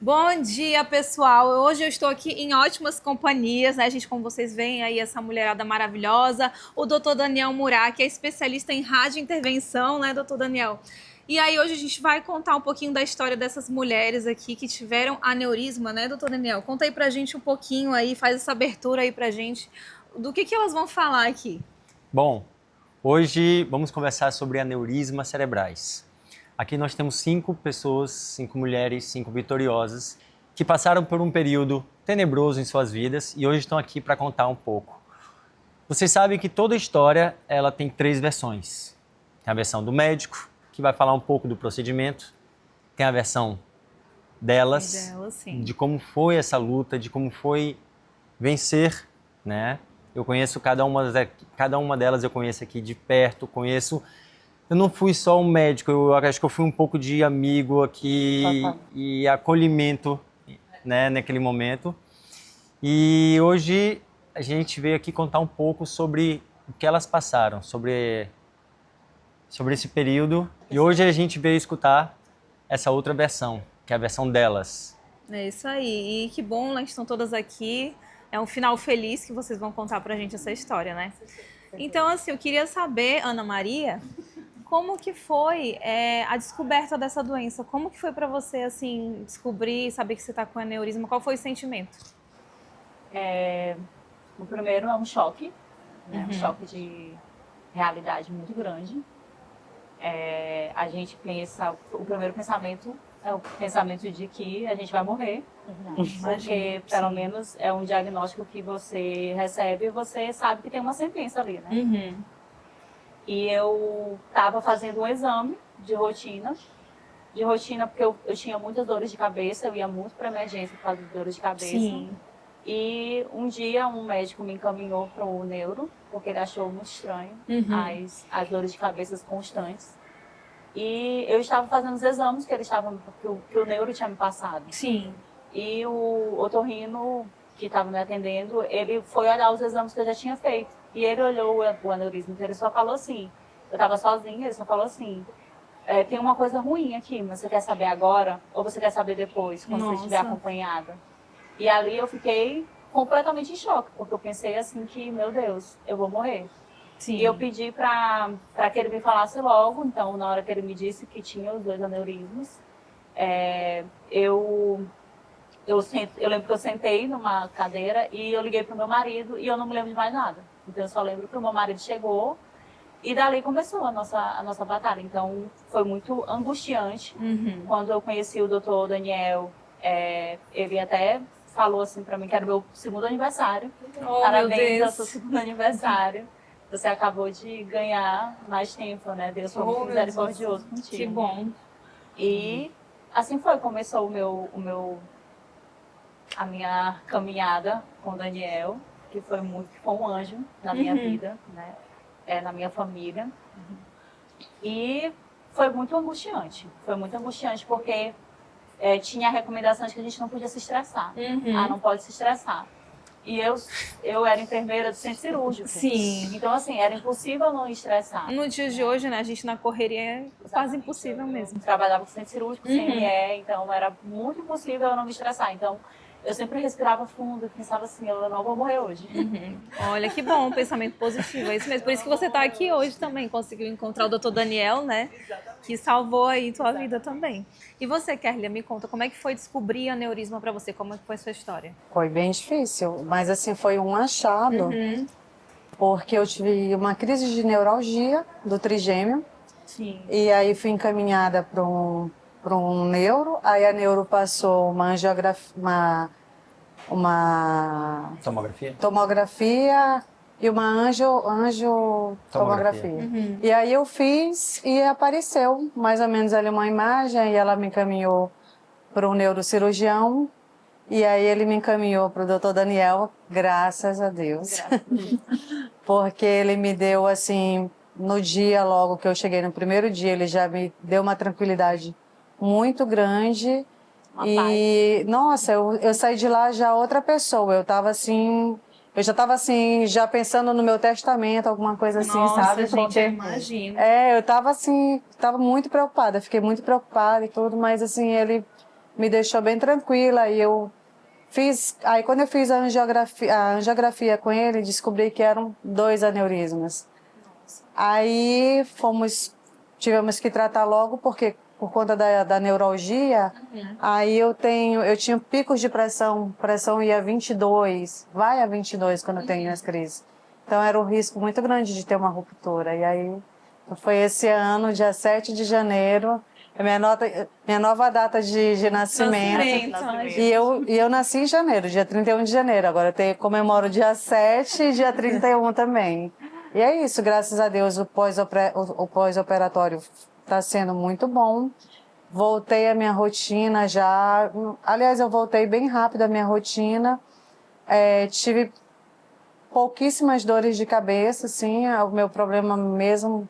Bom dia, pessoal. Hoje eu estou aqui em ótimas companhias, né, gente? Como vocês veem aí, essa mulherada maravilhosa, o doutor Daniel Murat, que é especialista em radiointervenção, né, doutor Daniel? E aí hoje a gente vai contar um pouquinho da história dessas mulheres aqui que tiveram aneurisma, né, doutor Daniel? Conta aí pra gente um pouquinho aí, faz essa abertura aí pra gente, do que elas vão falar aqui. Bom, hoje vamos conversar sobre aneurismas cerebrais. Aqui nós temos 5 pessoas, 5 mulheres, 5 vitoriosas, que passaram por um período tenebroso em suas vidas e hoje estão aqui para contar um pouco. Vocês sabem que toda história ela tem 3 versões. Tem a versão do médico, que vai falar um pouco do procedimento. Tem a versão delas, Sim. de como foi essa luta, de como foi vencer, né? Eu conheço cada uma delas, eu conheço aqui de perto, Eu não fui só um médico, eu acho que eu fui um pouco de amigo aqui e acolhimento, né, naquele momento. E hoje a gente veio aqui contar um pouco sobre o que elas passaram, sobre esse período. E hoje a gente veio escutar essa outra versão, que é a versão delas. É isso aí. E que bom, né, que estão todas aqui. É um final feliz que vocês vão contar pra gente essa história, né? Então, assim, eu queria saber, Ana Maria, como que foi a descoberta dessa doença? Como que foi pra você, assim, descobrir, saber que você tá com aneurisma? Qual foi o sentimento? O primeiro é um choque, né? Um choque de realidade muito grande. A gente pensa, o primeiro pensamento é o pensamento de que a gente vai morrer, porque pelo menos é um diagnóstico que você recebe e você sabe que tem uma sentença ali, né? E eu estava fazendo um exame de rotina porque eu tinha muitas dores de cabeça, eu ia muito para emergência por causa de dores de cabeça. Sim. E um dia um médico me encaminhou para o neuro, porque ele achou muito estranho as dores de cabeça constantes. E eu estava fazendo os exames que o neuro tinha me passado. Sim. E o otorrino que estava me atendendo, ele foi olhar os exames que eu já tinha feito. E ele olhou o aneurisma, então ele só falou assim, eu estava sozinha, ele só falou assim, tem uma coisa ruim aqui, mas você quer saber agora ou você quer saber depois, quando você estiver acompanhada? E ali eu fiquei completamente em choque, porque eu pensei assim que, meu Deus, eu vou morrer. Sim. E eu pedi para que ele me falasse logo, então na hora que ele me disse que tinha os 2 aneurismas, eu lembro que eu sentei numa cadeira e eu liguei pro meu marido e eu não me lembro de mais nada. Então eu só lembro que o meu marido chegou e dali começou a nossa batalha. Então foi muito angustiante. Quando eu conheci o doutor Daniel, ele até falou assim para mim que era o meu 2º aniversário. Oh, parabéns ao seu 2º aniversário. Você acabou de ganhar mais tempo, né? Deus foi muito misericordioso contigo. Que bom. E assim foi, começou a minha caminhada com o Daniel, que foi um anjo na minha vida, né? Na minha família. E foi muito angustiante. Foi muito angustiante porque tinha a recomendação de que a gente não podia se estressar. Não pode se estressar. E eu era enfermeira do centro cirúrgico. Sim. Então, assim, era impossível não estressar. No dia de hoje, né, a gente na correria é quase impossível mesmo. Eu trabalhava com centro cirúrgico, CME, então era muito impossível eu não me estressar. Então, eu sempre respirava fundo e pensava assim, eu não vou morrer hoje. Olha, que bom, um pensamento positivo, é isso mesmo. Por isso que você está aqui hoje também, conseguiu encontrar o doutor Daniel, né, que salvou aí tua vida também. E você, Kerlia, me conta, como é que foi descobrir aneurisma para você? Como é que foi a sua história? Foi bem difícil, mas assim, foi um achado, porque eu tive uma crise de neuralgia do trigêmeo. Sim. E aí fui encaminhada para um neuro, aí a neuro passou uma angiografia, uma tomografia e uma angiotomografia. E aí eu fiz e apareceu mais ou menos ali uma imagem e ela me encaminhou para um neurocirurgião e aí ele me encaminhou para o doutor Daniel, graças a Deus. Porque ele me deu assim, no dia logo que eu cheguei, no primeiro dia, ele já me deu uma tranquilidade muito grande. Nossa, eu saí de lá já outra pessoa. Eu já estava assim, já pensando no meu testamento, alguma coisa assim, Nossa, sabe? gente, eu imagino. Eu estava assim, estava muito preocupada, fiquei muito preocupada e tudo, mas assim, ele me deixou bem tranquila e eu fiz... Aí quando eu fiz a angiografia com ele, descobri que eram 2 aneurismas. Aí tivemos que tratar logo, porque por conta da neuralgia, aí eu tinha picos de pressão ia a 22, vai a 22 quando eu tenho as crises. Então era um risco muito grande de ter uma ruptura. E aí foi esse ano, dia 7 de janeiro, minha nova data de nascimento. E eu nasci em janeiro, dia 31 de janeiro. Agora eu comemoro dia 7 e dia 31 também. E é isso, graças a Deus, o pós-operatório está sendo muito bom. Voltei à minha rotina já. Aliás, eu voltei bem rápido à minha rotina. Tive pouquíssimas dores de cabeça, assim. O meu problema mesmo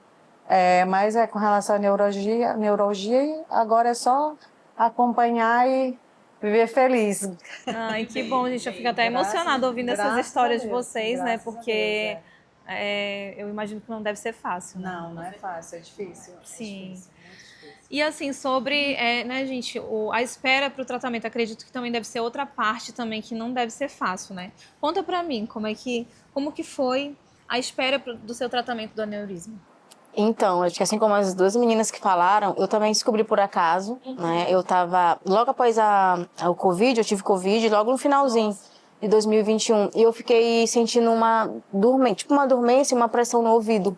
mais com relação à neuralgia. E agora é só acompanhar e viver feliz. Ai, que bom, gente. Eu fico até emocionada ouvindo essas histórias de vocês, né? Porque eu imagino que não deve ser fácil, né? Não é fácil, é difícil. Sim. E assim, sobre, né, gente, a espera para o tratamento, acredito que também deve ser outra parte também que não deve ser fácil, né? Conta pra mim, como que foi a espera do seu tratamento do aneurisma? Então, acho que assim como as 2 meninas que falaram, eu também descobri por acaso, né? Eu tava, logo após o Covid, eu tive Covid, logo no finalzinho de 2021, e eu fiquei sentindo uma dormência, uma pressão no ouvido.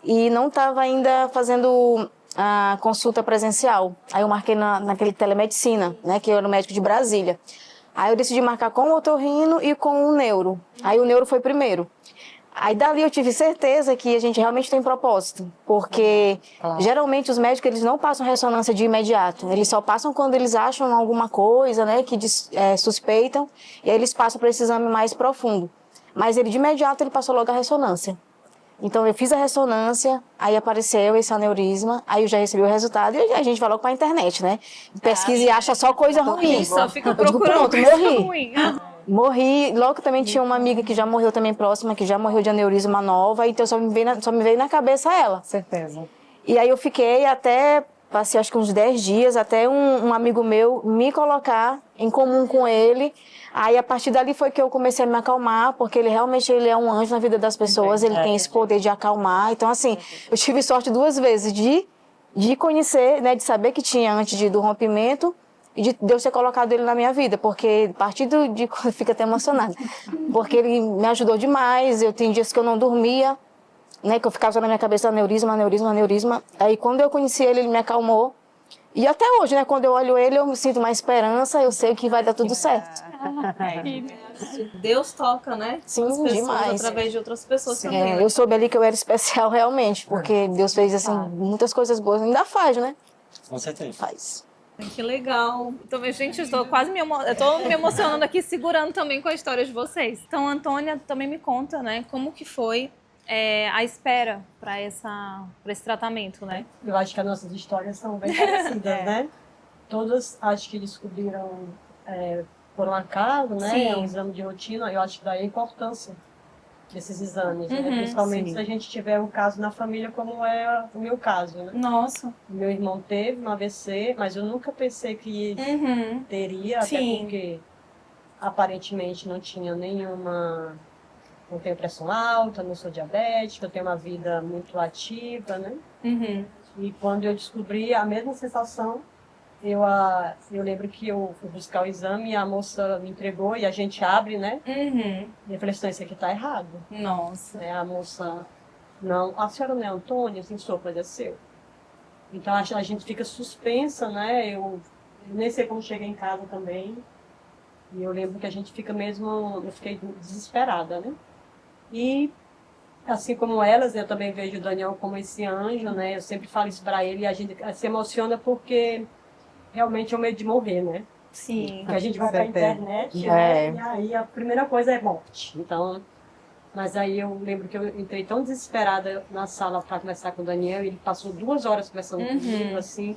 E não tava ainda fazendo a consulta presencial. Aí eu marquei naquele telemedicina, né, que eu era o médico de Brasília. Aí eu decidi marcar com o otorrino e com o neuro. Aí o neuro foi primeiro. Aí dali eu tive certeza que a gente realmente tem propósito, porque geralmente os médicos eles não passam ressonância de imediato, eles só passam quando eles acham alguma coisa, né, que suspeitam, e aí eles passam para esse exame mais profundo. Mas ele de imediato ele passou logo a ressonância. Então eu fiz a ressonância, aí apareceu esse aneurisma, aí eu já recebi o resultado e a gente vai logo pra internet, né? Pesquisa e acha só coisa ruim. Só fica Eu digo, procurando pronto, coisa morri. ruim. Morri, logo também tinha uma amiga que já morreu também próxima, que já morreu de aneurisma nova, então só me veio na cabeça ela. Certeza. E aí eu fiquei passei acho que uns 10 dias, até um amigo meu me colocar em comum com ele. Aí a partir dali foi que eu comecei a me acalmar, porque ele realmente é um anjo na vida das pessoas, ele tem esse poder de acalmar. Então assim, eu tive sorte 2 vezes de conhecer, né, de saber que tinha antes do rompimento, e de Deus ter colocado ele na minha vida, porque a partir de eu fico até emocionada, porque ele me ajudou demais. Eu tenho dias que eu não dormia, né, que eu ficava só na minha cabeça aneurisma. Aí quando eu conheci ele, ele me acalmou. E até hoje, né, quando eu olho ele, eu me sinto mais esperança, eu sei que vai dar tudo certo. Deus toca, né? Sim, as pessoas demais. através de outras pessoas também. Né? Eu soube ali que eu era especial realmente, porque Deus fez assim muitas coisas boas, ainda faz, né? Com certeza. Faz. Que legal. Então, gente, eu estou quase me emocionando aqui, segurando também com a história de vocês. Então, a Antônia também me conta, né, como que foi a espera para esse tratamento, né? Eu acho que as nossas histórias são bem parecidas, né? Todas acho que descobriram por um acaso, né? Sim. É um exame de rotina. Eu acho que daí a importância desses exames, né? Uhum, Principalmente se a gente tiver um caso na família, como é o meu caso, né? Nossa. Meu irmão teve um AVC, mas eu nunca pensei que teria, até Sim. porque aparentemente não tinha nenhuma... Não tenho pressão alta, não sou diabética, eu tenho uma vida muito ativa, né? Uhum. E quando eu descobri a mesma sensação, eu lembro que eu fui buscar o exame e a moça me entregou e a gente abre, né? Uhum. E eu falei assim, isso aqui tá errado. Nossa. A moça, não, a senhora não é Antônia? Assim, sou, mas é seu. Então a gente fica suspensa, né? Eu nem sei como cheguei em casa também. E eu lembro que a gente fica mesmo, eu fiquei desesperada, né? E assim como elas, eu também vejo o Daniel como esse anjo, né? Eu sempre falo isso para ele e a gente se emociona porque realmente é o medo de morrer, né? Sim. Porque a gente vai pra internet, né? E aí a primeira coisa é morte. Então, mas aí eu lembro que eu entrei tão desesperada na sala para conversar com o Daniel e ele passou 2 horas conversando comigo, assim,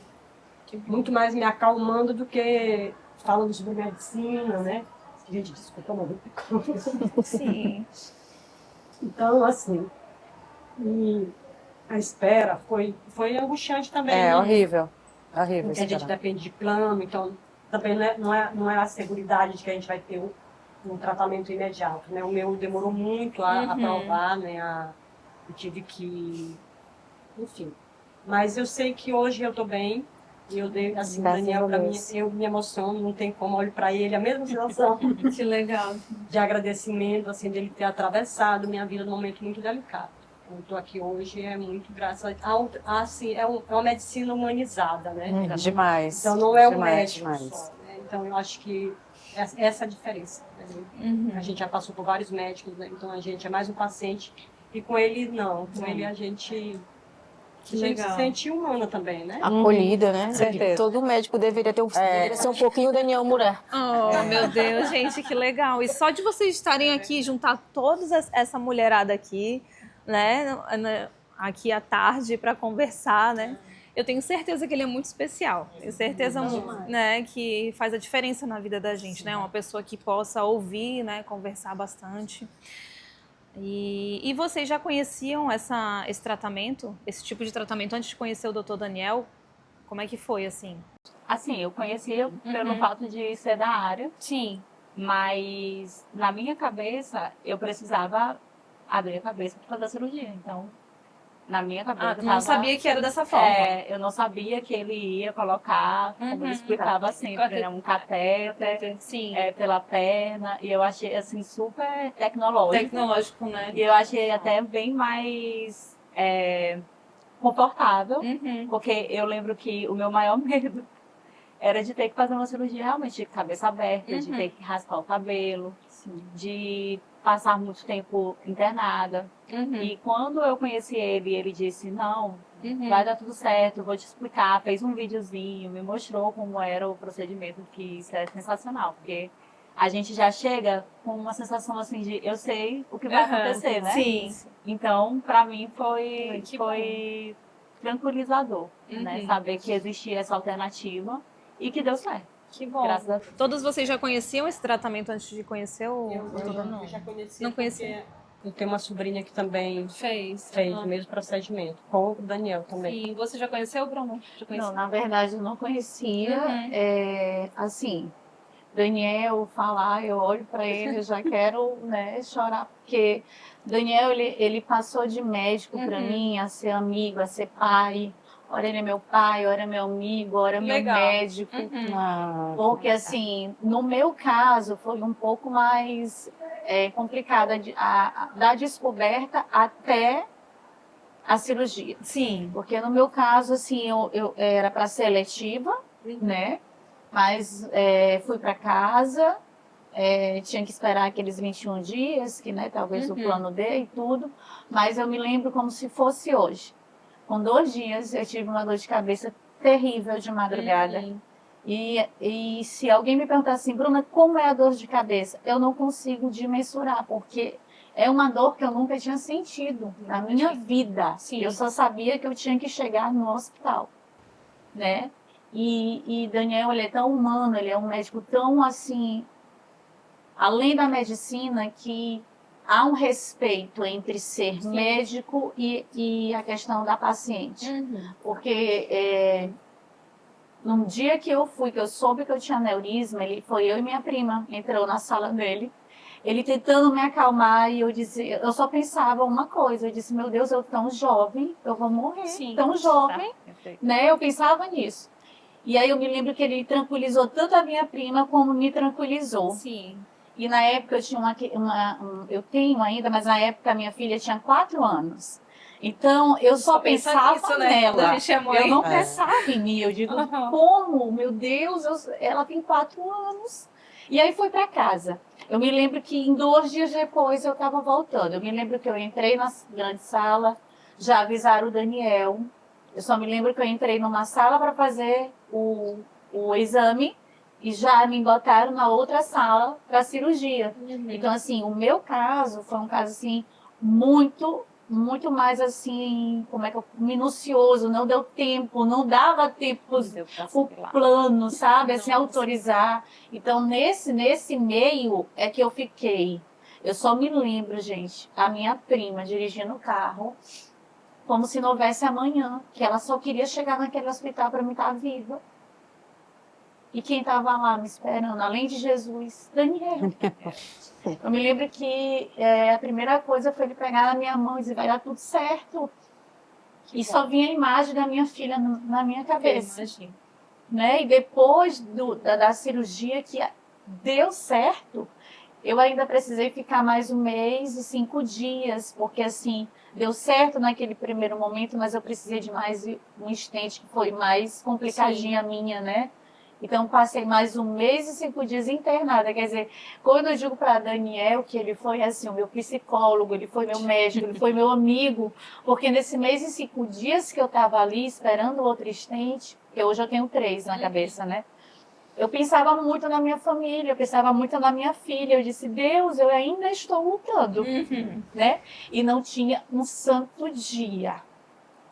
muito mais me acalmando do que falando sobre medicina, né? Gente, desculpa, não. Sim. Então, assim, e a espera foi angustiante também. né? Horrível. Horrível. Porque a gente depende de plano, então também não é a seguridade de que a gente vai ter um tratamento imediato, né? O meu demorou muito a aprovar, né? Eu tive que, enfim. Mas eu sei que hoje eu tô bem. E eu dei, assim, o Graças Daniel, a para mim, Deus. eu me emociono, não tem como, olho para ele, a mesma sensação Que legal. de agradecimento, assim, dele ter atravessado minha vida num momento muito delicado. Eu estou aqui hoje é muito graças assim, é uma medicina humanizada, né? Demais. Então não é um demais, médico demais. só, né? Então eu acho que essa é a diferença. Né? A gente já passou por vários médicos, né? Então a gente é mais um paciente e com ele não, com ele a gente se sente humana também, né? Acolhida, né? certeza. Todo médico deveria ter deveria ser um pouquinho o Daniel Murat. Oh, meu Deus, gente, que legal. E só de vocês estarem aqui, juntar toda essa mulherada aqui, né, aqui à tarde para conversar, né? Eu tenho certeza que ele é muito especial. Tenho certeza, né, que faz a diferença na vida da gente, né? Uma pessoa que possa ouvir, né, conversar bastante. E vocês já conheciam esse tratamento, esse tipo de tratamento antes de conhecer o Dr. Daniel? Como é que foi, assim? Assim, eu conhecia pelo fato de ser da área, Sim. mas na minha cabeça eu precisava abrir a cabeça para fazer a cirurgia. Então, na minha cabeça. Não sabia que era dessa forma. Eu não sabia que ele ia colocar, como ele explicava sempre, né, um catéter Sim. pela perna. E eu achei assim super tecnológico. Tecnológico, né? E eu achei até bem mais confortável, porque eu lembro que o meu maior medo era de ter que fazer uma cirurgia realmente de cabeça aberta, de ter que raspar o cabelo, de passar muito tempo internada. E quando eu conheci ele, ele disse, não, vai dar tudo certo, vou te explicar. Fez um videozinho, me mostrou como era o procedimento, que isso é sensacional, porque a gente já chega com uma sensação assim de, eu sei o que vai acontecer, né? Sim. Então, pra mim foi tranquilizador, né? Saber que existia essa alternativa e que deu certo. Que bom. Graças a Deus. Todos vocês já conheciam esse tratamento antes de conhecer o Dr. Daniel? Eu já conheci. Não conhecia. Eu tenho uma sobrinha que também Fez. fez o mesmo procedimento, com o Daniel também. Sim. Você já conheceu, Bruno? Já conheceu? Não, na verdade eu não conhecia. Assim, Daniel falar, eu olho para ele, eu já quero, né, chorar, porque Daniel ele passou de médico para mim a ser amigo, a ser pai. Ora ele é meu pai, ora é meu amigo, ora é meu Legal. médico. Porque assim, no meu caso foi um pouco mais complicada da descoberta até a cirurgia. Sim. Porque no meu caso, assim, eu era para ser eletiva, né? Mas fui para casa, tinha que esperar aqueles 21 dias, que, né, talvez o plano dê e tudo. Mas eu me lembro como se fosse hoje. Com 2 dias eu tive uma dor de cabeça terrível de madrugada. E se alguém me perguntar assim, Bruna, como é a dor de cabeça? Eu não consigo dimensurar, porque é uma dor que eu nunca tinha sentido na minha vida. Sim. Eu só sabia que eu tinha que chegar no hospital, né? E Daniel, ele é tão humano, ele é um médico tão assim, além da medicina, que há um respeito entre ser médico e a questão da paciente. Porque num dia que eu fui, que eu soube que eu tinha aneurisma, foi eu e minha prima, entrou na sala dele, ele tentando me acalmar, e eu só pensava uma coisa, eu disse, meu Deus, eu tão jovem, eu vou morrer, tão jovem, né? Eu pensava nisso. E aí eu me lembro que ele tranquilizou tanto a minha prima como me tranquilizou. Sim. E na época eu tinha eu tenho ainda, mas na época a minha filha tinha 4 anos. Então eu só pensava nisso, né? nela. A gente é mãe. Eu não pensava em mim. Eu digo, como? Meu Deus, ela tem 4 anos. E aí fui para casa. Eu me lembro que em 2 dias depois eu estava voltando. Eu me lembro que eu entrei na grande sala, já avisaram o Daniel. Eu só me lembro que eu entrei numa sala para fazer o exame e já me botaram na outra sala para cirurgia. Então, assim, o meu caso foi um caso, assim, muito mais, assim, minucioso. Não deu tempo, não dava tempo o plano, sabe, assim, autorizar. Então, nesse meio é que eu fiquei. Eu só me lembro, gente, a minha prima dirigindo o carro, como se não houvesse amanhã, que ela só queria chegar naquele hospital para me estar viva. E quem estava lá me esperando, além de Jesus, Daniel. Eu me lembro que a primeira coisa foi ele pegar na minha mão e dizer, vai dar tudo certo. E só vinha a imagem da minha filha na minha cabeça. Né? E depois da cirurgia que deu certo, eu ainda precisei ficar mais 1 mês e 5 dias, porque assim, deu certo naquele primeiro momento, mas eu precisei de mais um stent que foi mais complicadinha a minha, né? Então, passei mais 1 mês e 5 dias internada. Quer dizer, quando eu digo para Daniel que ele foi assim, o meu psicólogo, ele foi meu médico, ele foi meu amigo, porque nesse mês e 5 dias que eu estava ali esperando outro stent, porque hoje eu tenho 3 na cabeça, né? Eu pensava muito na minha família, eu pensava muito na minha filha. Eu disse, Deus, eu ainda estou lutando, né? E não tinha um santo dia.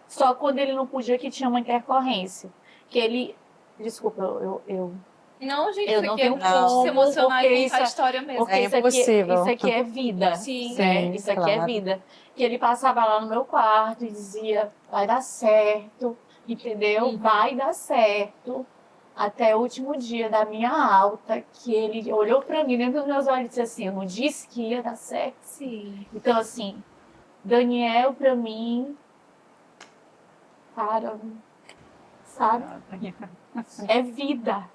Só quando ele não podia que tinha uma intercorrência. Que ele... Desculpa, Não, gente, eu isso não aqui tenho é pra como, se emocionar porque e contar a isso- história mesmo. porque É impossível. isso aqui é vida. Sim. Né? Isso aqui é claro. vida. Que ele passava lá no meu quarto e dizia, vai dar certo, entendeu? Vai dar certo. Até o último dia da minha alta, que ele olhou pra mim dentro dos meus olhos e disse assim, eu não disse que ia dar certo. Sim. Então, assim, Daniel, pra mim, cara, sabe? É vida,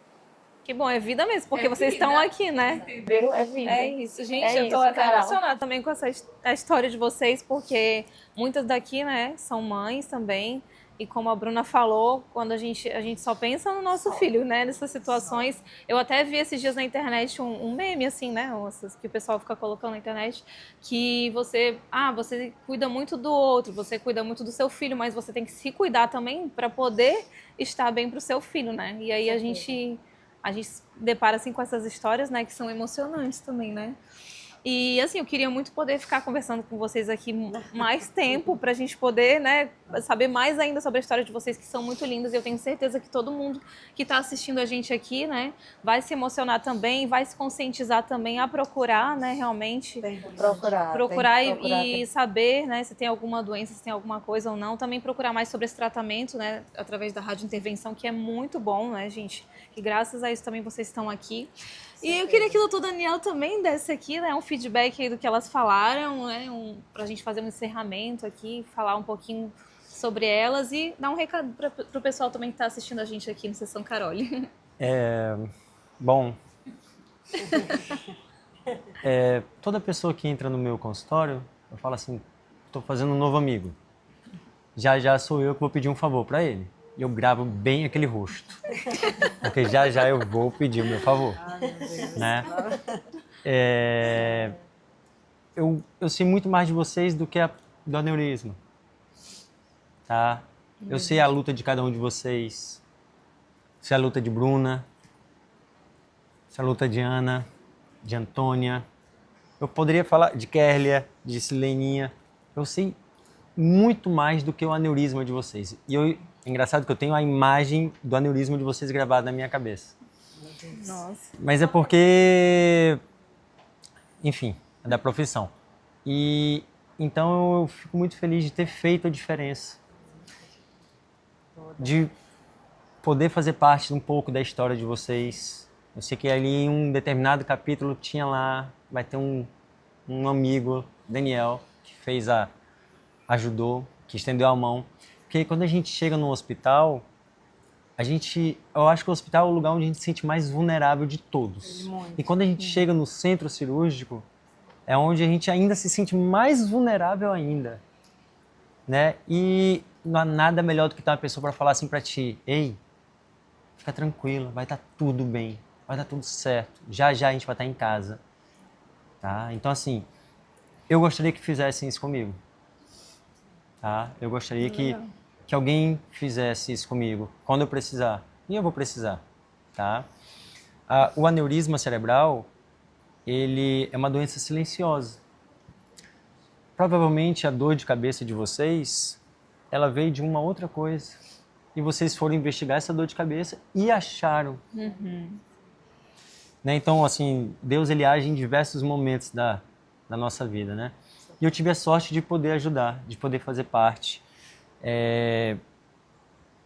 Que bom, é vida mesmo, porque vocês estão aqui, né? entendeu? É vida. É isso, gente. É Eu tô isso, até Carol. emocionada também com a história de vocês, porque muitas daqui, né, são mães também. E como a Bruna falou, quando a gente só pensa no nosso filho, né, nessas situações. Eu até vi esses dias na internet um meme, assim, né, que o pessoal fica colocando na internet, que você cuida muito do outro, você cuida muito do seu filho, mas você tem que se cuidar também para poder estar bem pro seu filho, né? E aí a gente depara assim com essas histórias, né, que são emocionantes também, né? E assim, eu queria muito poder ficar conversando com vocês aqui mais tempo pra gente poder, né, saber mais ainda sobre a história de vocês, que são muito lindas. E eu tenho certeza que todo mundo que tá assistindo a gente aqui, né, vai se emocionar também, vai se conscientizar também a procurar, né, realmente Tem que procurar. procurar tem que procurar, e saber, né, se tem alguma doença, se tem alguma coisa ou não. Também procurar mais sobre esse tratamento, né, através da radiointervenção, que é muito bom, né, gente? Que graças a isso também vocês estão aqui. E eu queria que o doutor Daniel também desse aqui, né, um feedback aí do que elas falaram, né, pra gente fazer um encerramento aqui, falar um pouquinho sobre elas e dar um recado pro pessoal também que tá assistindo a gente aqui no Sessão Carole. Bom, toda pessoa que entra no meu consultório, eu falo assim, estou fazendo um novo amigo. Já sou eu que vou pedir um favor para ele. E eu gravo bem aquele rosto. Porque já eu vou pedir o meu favor. Né? Eu sei muito mais de vocês do que do aneurisma. Tá? Eu sei a luta de cada um de vocês. Sei a luta de Bruna. Sei a luta de Ana, de Antônia. Eu poderia falar de Kérlia, de Sileninha. Eu sei muito mais do que o aneurisma de vocês. E é engraçado que eu tenho a imagem do aneurisma de vocês gravada na minha cabeça. Nossa. Mas é porque, enfim, é da profissão. E então eu fico muito feliz de ter feito a diferença. De poder fazer parte um pouco da história de vocês. Eu sei que ali em um determinado capítulo tinha lá, vai ter um amigo, Daniel, que ajudou, que estendeu a mão. Porque quando a gente chega no hospital, eu acho que o hospital é o lugar onde a gente se sente mais vulnerável de todos. E quando a gente chega no centro cirúrgico, é onde a gente ainda se sente mais vulnerável ainda, né? E não há nada melhor do que ter uma pessoa para falar assim para ti, ei, fica tranquila, vai estar tudo bem, vai dar tudo certo, já a gente vai estar em casa, tá? Então assim, eu gostaria que fizessem isso comigo, tá? Eu gostaria que alguém fizesse isso comigo, quando eu precisar, e eu vou precisar, tá? O aneurisma cerebral, ele é uma doença silenciosa. Provavelmente a dor de cabeça de vocês, ela veio de uma outra coisa. E vocês foram investigar essa dor de cabeça e acharam. Né? Então, assim, Deus ele age em diversos momentos da nossa vida, né? E eu tive a sorte de poder ajudar, de poder fazer parte.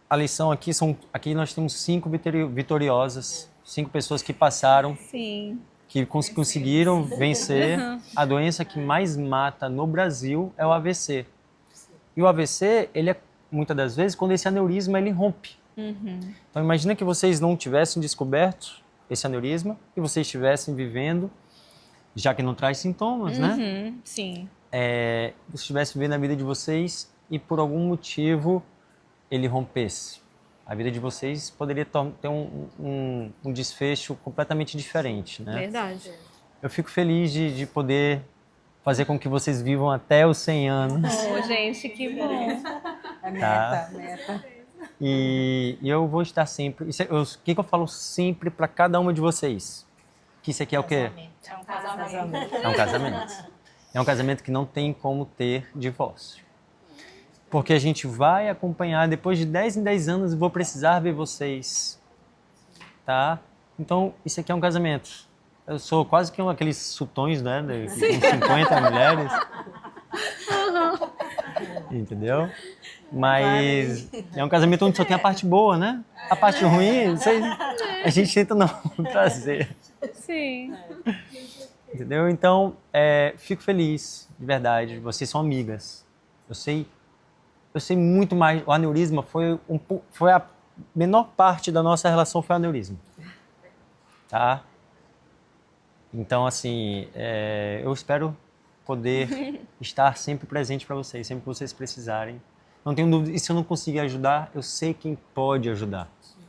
a lição aqui aqui nós temos 5 vitoriosas, 5 pessoas que passaram, Sim. que conseguiram vencer a doença que mais mata no Brasil é o AVC. E o AVC, ele é muitas das vezes quando esse aneurisma ele rompe. Então imagina que vocês não tivessem descoberto esse aneurisma e vocês estivessem vivendo, já que não traz sintomas, né? Sim. Você estivesse vivendo a vida de vocês e por algum motivo ele rompesse. A vida de vocês poderia ter um desfecho completamente diferente, né? Verdade. Eu fico feliz de poder fazer com que vocês vivam até os 100 anos. Oh, gente, que bom. É Tá. meta. E eu vou estar sempre... O que eu falo sempre para cada uma de vocês? Que isso aqui é o quê? É um casamento. É um casamento. É um casamento que não tem como ter divórcio. Porque a gente vai acompanhar, depois de 10 em 10 anos, eu vou precisar ver vocês. Tá? Então, isso aqui é um casamento. Eu sou quase que aqueles sultões, né? Com 50 mulheres. Entendeu? Mas é um casamento onde só tem a parte boa, né? A parte ruim, a gente tenta não trazer. Sim. Entendeu? Então, fico feliz, de verdade. Vocês são amigas. Eu sei muito mais. O aneurisma foi a menor parte da nossa relação foi o aneurisma. Tá? Então, assim, eu espero poder estar sempre presente para vocês, sempre que vocês precisarem. Não tenho dúvida. E se eu não conseguir ajudar, eu sei quem pode ajudar.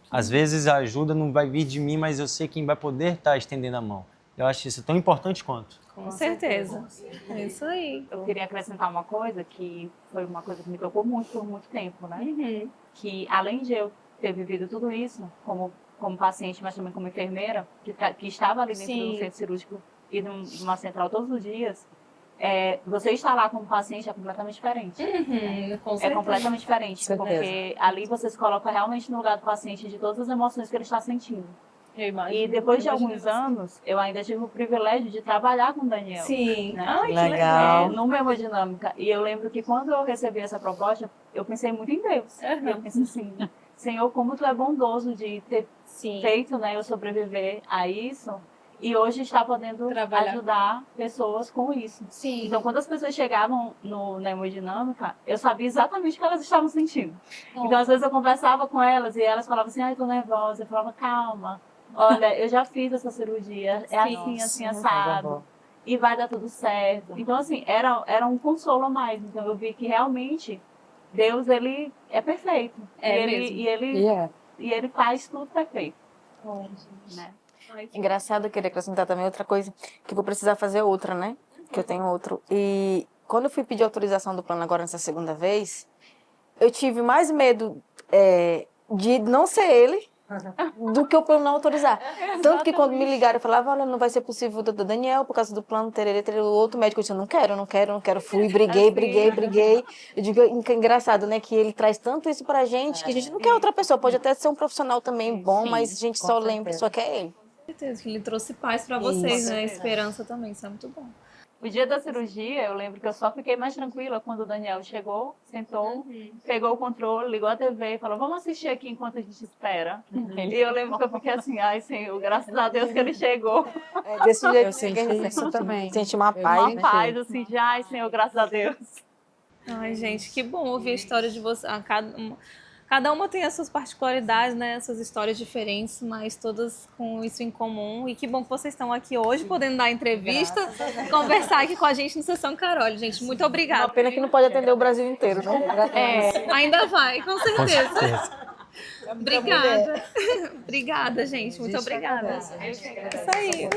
Às vezes a ajuda não vai vir de mim, mas eu sei quem vai poder estar estendendo a mão. Eu acho isso tão importante quanto. Com certeza. É isso aí. Eu queria acrescentar uma coisa que foi uma coisa que me tocou muito por muito tempo, né? Que além de eu ter vivido tudo isso como paciente, mas também como enfermeira, que estava ali dentro do centro cirúrgico e numa central todos os dias, você estar lá como paciente é completamente diferente. Com É certeza. completamente diferente, porque ali você se coloca realmente no lugar do paciente, de todas as emoções que ele está sentindo. Eu imagino. E depois de alguns anos, eu ainda tive o privilégio de trabalhar com o Daniel. Sim. Né? Ai, que Legal. Numa hemodinâmica. E eu lembro que quando eu recebi essa proposta, eu pensei muito em Deus. Eu pensei assim, Senhor, como tu é bondoso de ter feito, né, eu sobreviver a isso. E hoje está podendo ajudar pessoas com isso. Sim. Então, quando as pessoas chegavam na hemodinâmica, eu sabia exatamente o que elas estavam sentindo. Então, às vezes eu conversava com elas e elas falavam assim, ai, tô nervosa. Eu falava, calma. Olha, eu já fiz essa cirurgia, assim, assado, e vai dar tudo certo. Então, assim, era um consolo a mais. Então, eu vi que realmente Deus, ele é perfeito. E ele faz tudo perfeito. Né? Engraçado, eu queria acrescentar também outra coisa, que eu vou precisar fazer outra, né? Que eu tenho outro. E quando eu fui pedir autorização do plano agora nessa segunda vez, eu tive mais medo de não ser ele do que o plano não autorizar. Tanto que quando me ligaram, eu falava, olha, não vai ser possível o doutor Daniel por causa do plano tererê, o outro médico. Eu disse, não quero. Fui, briguei. Eu digo, engraçado, né, que ele traz tanto isso pra gente, que a gente não quer outra pessoa. Pode até ser um profissional também bom, mas a gente só lembra, só quer ele. Com certeza, que ele trouxe paz pra vocês, né? Esperança também, isso é muito bom. O dia da cirurgia, eu lembro que eu só fiquei mais tranquila quando o Daniel chegou, sentou, pegou o controle, ligou a TV e falou, vamos assistir aqui enquanto a gente espera. E eu lembro que eu fiquei assim, ai, Senhor, graças a Deus que ele chegou. Desse jeito Eu senti isso também. Senti uma paz. Uma paz, assim, de ai, Senhor, graças a Deus. Ai, gente, que bom ouvir a história de vocês. Cada uma tem as suas particularidades, né? Suas histórias diferentes, mas todas com isso em comum. E que bom que vocês estão aqui hoje, podendo dar entrevista, conversar aqui com a gente no Sessão Carole. Gente, muito obrigada. Uma pena que não pode atender o Brasil inteiro, né? Ainda vai, com Com certeza. certeza. Obrigada. Obrigada, gente. Muito obrigada. É isso aí.